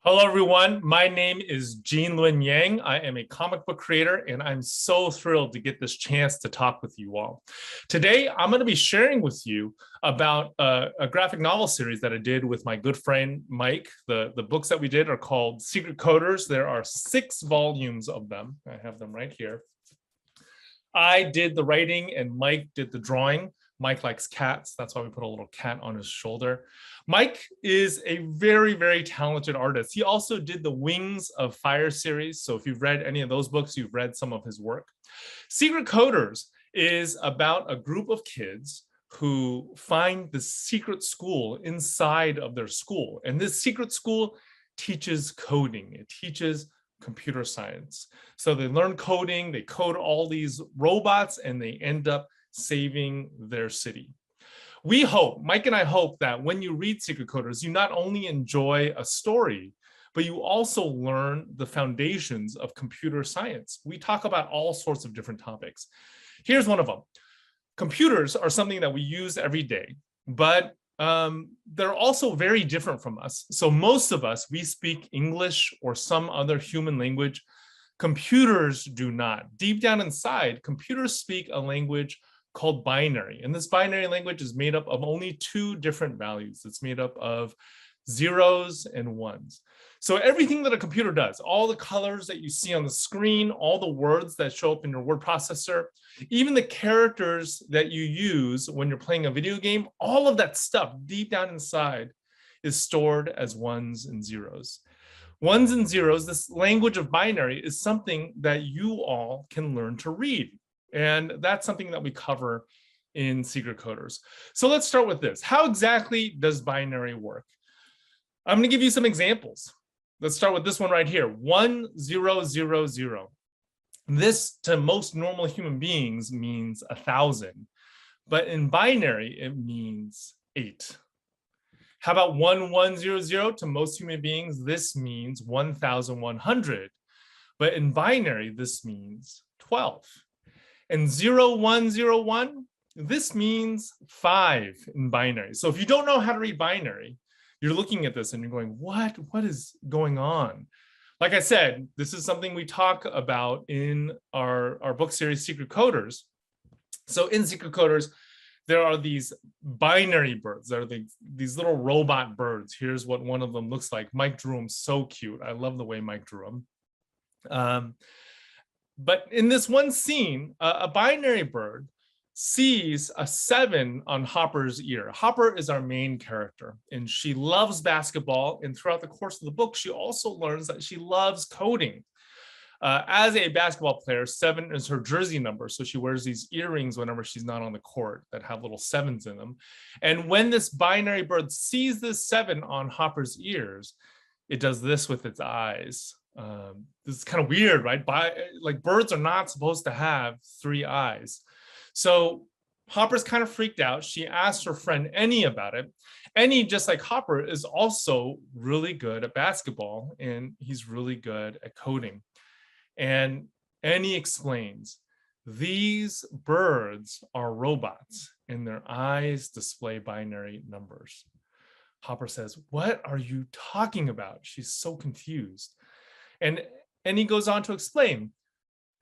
Hello, everyone. My name is Luen Yang. I am a comic book creator, and I'm so thrilled to get this chance to talk with you all. Today, I'm going to be sharing with you about a graphic novel series that I did with my good friend, Mike. The books that we did are called Secret Coders. There are 6 volumes of them. I have them right here. I did the writing and Mike did the drawing. Mike likes cats. That's why we put a little cat on his shoulder. Mike is a very, very talented artist. He also did the Wings of Fire series. So if you've read any of those books, you've read some of his work. Secret Coders is about a group of kids who find the secret school inside of their school. And this secret school teaches coding. It teaches computer science. So they learn coding, they code all these robots, and they end up saving their city. We hope, Mike and I hope, that when you read Secret Coders, you not only enjoy a story, but you also learn the foundations of computer science. We talk about all sorts of different topics. Here's one of them. Computers are something that we use every day, but they're also very different from us. So most of us, we speak English or some other human language. Computers do not. Deep down inside, computers speak a language called binary. And this binary language is made up of only 2 different values. It's made up of zeros and ones. So everything that a computer does, all the colors that you see on the screen, all the words that show up in your word processor, even the characters that you use when you're playing a video game, all of that stuff deep down inside is stored as ones and zeros. Ones and zeros, this language of binary, is something that you all can learn to read. And that's something that we cover in Secret Coders. So let's start with this. How exactly does binary work? I'm going to give you some examples. Let's start with this one right here, 1000. This, to most normal human beings, means 1,000. But in binary, it means 8. How about 1100? To most human beings, this means 1,100. But in binary, this means 12. And 0101, this means 5 in binary. So if you don't know how to read binary, you're looking at this and you're going, what is going on? Like I said, this is something we talk about in our book series, Secret Coders. So in Secret Coders, there are these binary birds. There are these little robot birds. Here's what one of them looks like. Mike drew them so cute. I love the way Mike drew them. But in this one scene, a binary bird sees a 7 on Hopper's ear. Hopper is our main character, and she loves basketball. And throughout the course of the book, she also learns that she loves coding. As a basketball player, 7 is her jersey number. So she wears these earrings whenever she's not on the court that have little 7s in them. And when this binary bird sees this 7 on Hopper's ears, it does this with its eyes. This is kind of weird, right? Like birds are not supposed to have 3 eyes. So Hopper's kind of freaked out. She asked her friend Annie about it. Annie, just like Hopper, is also really good at basketball, and he's really good at coding. And Annie explains, these birds are robots, and their eyes display binary numbers. Hopper says, what are you talking about? She's so confused. And he goes on to explain,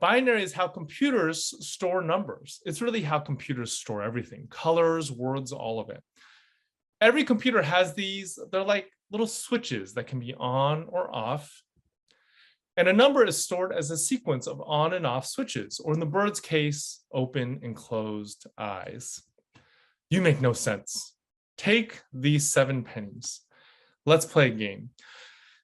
binary is how computers store numbers. It's really how computers store everything, colors, words, all of it. Every computer has these, they're like little switches that can be on or off. And a number is stored as a sequence of on and off switches, or in the bird's case, open and closed eyes. You make no sense. Take these 7 pennies. Let's play a game.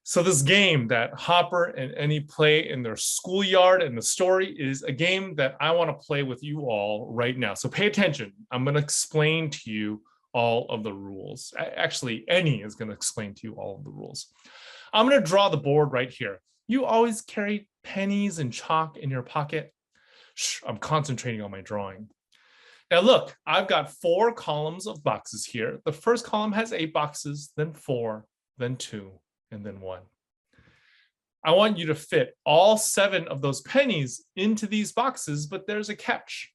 So this game that Hopper and Annie play in their schoolyard, and the story is a game that I want to play with you all right now. So pay attention. I'm going to explain to you all of the rules. Actually, Annie is going to explain to you all of the rules. I'm going to draw the board right here. You always carry pennies and chalk in your pocket. Shh, I'm concentrating on my drawing. Now look, I've got 4 columns of boxes here. The first column has 8 boxes, then 4, then 2. And then 1. I want you to fit all 7 of those pennies into these boxes, but there's a catch.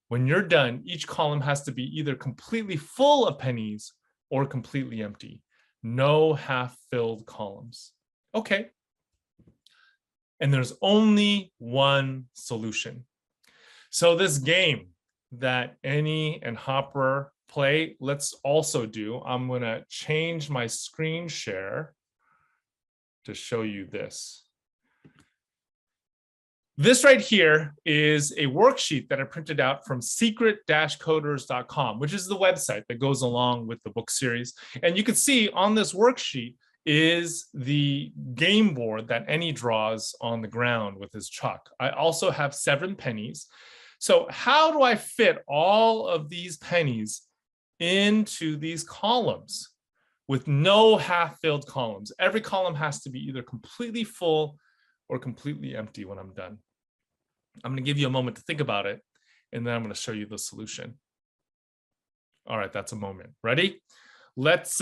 When you're done, each column has to be either completely full of pennies or completely empty. No half-filled columns. Okay. And there's only one solution. So this game that Annie and Hopper play, let's also do. I'm going to change my screen share to show you this. This right here is a worksheet that I printed out from secret-coders.com, which is the website that goes along with the book series. And you can see on this worksheet is the game board that Annie draws on the ground with his chalk. I also have 7 pennies. So how do I fit all of these pennies into these columns with no half-filled columns? Every column has to be either completely full or completely empty when I'm done. I'm going to give you a moment to think about it, and then I'm going to show you the solution. All right, that's a moment. Ready? Let's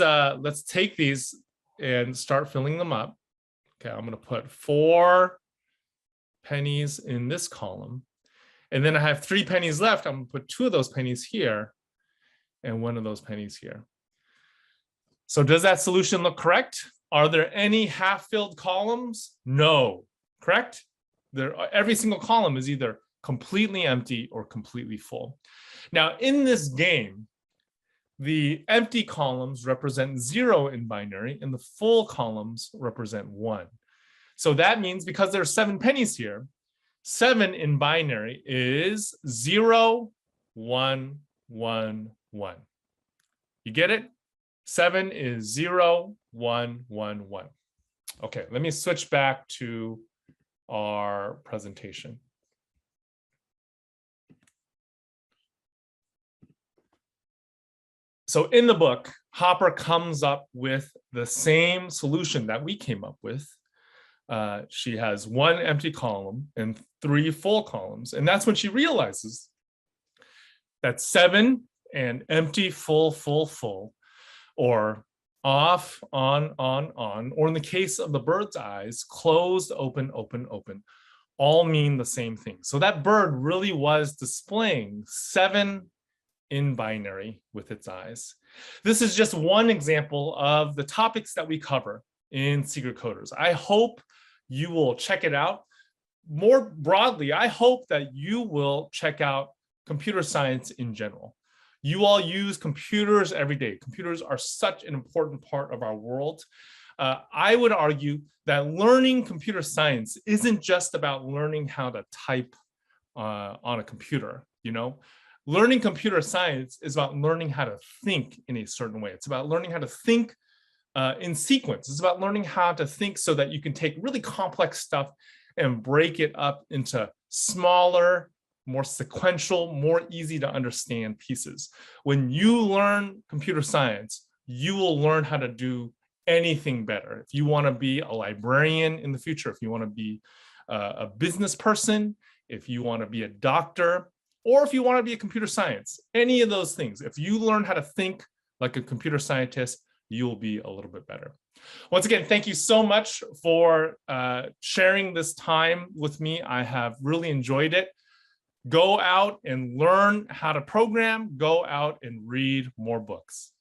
take these and start filling them up. Okay, I'm going to put 4 pennies in this column, and then I have 3 pennies left. I'm going to put 2 of those pennies here and 1 of those pennies here. So does that solution look correct? Are there any half-filled columns? No. Correct? Every single column is either completely empty or completely full. Now, in this game, the empty columns represent 0 in binary, and the full columns represent 1. So that means because there are 7 pennies here, 7 in binary is 0, 1, 1, 1. You get it? 7 is 0, 1, 1, 1. Okay, let me switch back to our presentation. So in the book, Hopper comes up with the same solution that we came up with. She has 1 empty column and 3 full columns. And that's when she realizes that 7 and empty, full, full, full, or off, on, or in the case of the bird's eyes, closed, open, open, open, all mean the same thing. So that bird really was displaying 7 in binary with its eyes. This is just one example of the topics that we cover in Secret Coders. I hope you will check it out. More broadly, I hope that you will check out computer science in general. You all use computers every day. Computers are such an important part of our world. I would argue that learning computer science isn't just about learning how to type on a computer, you know? Learning computer science is about learning how to think in a certain way. It's about learning how to think in sequence. It's about learning how to think so that you can take really complex stuff and break it up into smaller, more sequential, more easy to understand pieces. When you learn computer science, you will learn how to do anything better. If you want to be a librarian in the future, if you want to be a business person, if you want to be a doctor, or if you want to be a computer science, any of those things, if you learn how to think like a computer scientist, you'll be a little bit better. Once again, thank you so much for sharing this time with me. I have really enjoyed it. Go out and learn how to program. Go out and read more books.